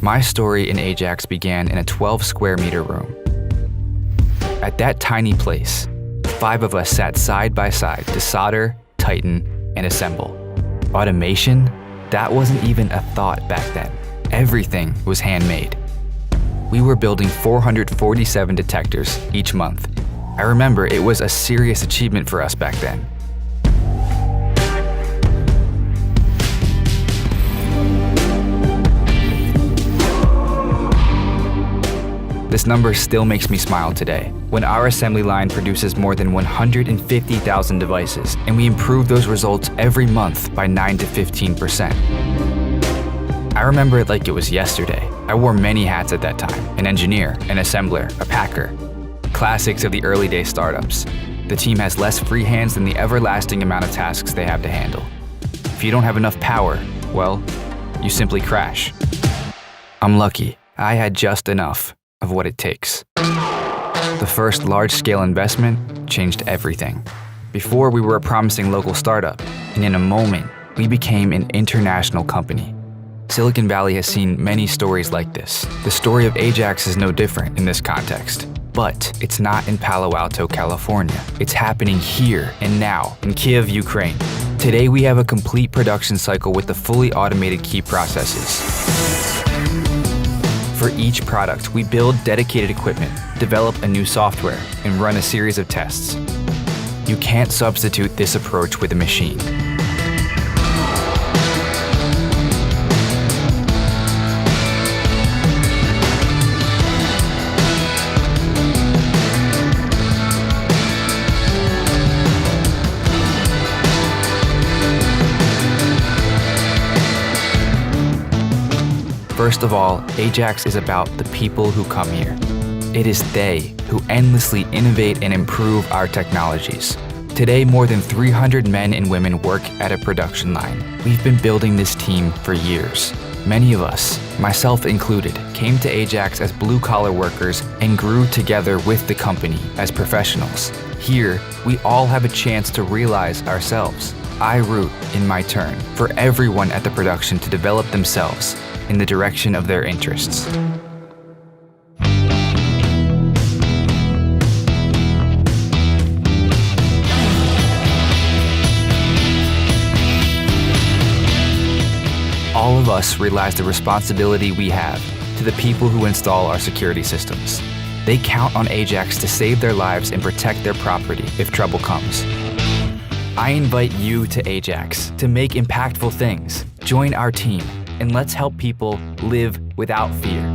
My story in Ajax began in a 12-square-meter room. At that tiny place, 5 of us sat side by side to solder, tighten, and assemble. Automation? That wasn't even a thought back then. Everything was handmade. We were building 447 detectors each month. I remember it was a serious achievement for us back then. This number still makes me smile today, when our assembly line produces more than 150,000 devices, and we improve those results every month by 9 to 15%. I remember it like it was yesterday. I wore many hats at that time: an engineer, an assembler, a packer. Classics of the early day startups. The team has less free hands than the everlasting amount of tasks they have to handle. If you don't have enough power, well, you simply crash. I'm lucky. I had just enough of what it takes. The first large-scale investment changed everything. Before, we were a promising local startup, and in a moment, we became an international company. Silicon Valley has seen many stories like this. The story of Ajax is no different in this context. But it's not in Palo Alto, California. It's happening here and now in Kyiv, Ukraine. Today, we have a complete production cycle with the fully automated key processes. For each product, we build dedicated equipment, develop a new software, and run a series of tests. You can't substitute this approach with a machine. First of all, Ajax is about the people who come here. It is they who endlessly innovate and improve our technologies. Today, more than 300 men and women work at a production line. We've been building this team for years. Many of us, myself included, came to Ajax as blue-collar workers and grew together with the company as professionals. Here, we all have a chance to realize ourselves. I root, in my turn, for everyone at the production to develop themselves in the direction of their interests. All of us realize the responsibility we have to the people who install our security systems. They count on Ajax to save their lives and protect their property if trouble comes. I invite you to Ajax to make impactful things. Join our team, and let's help people live without fear.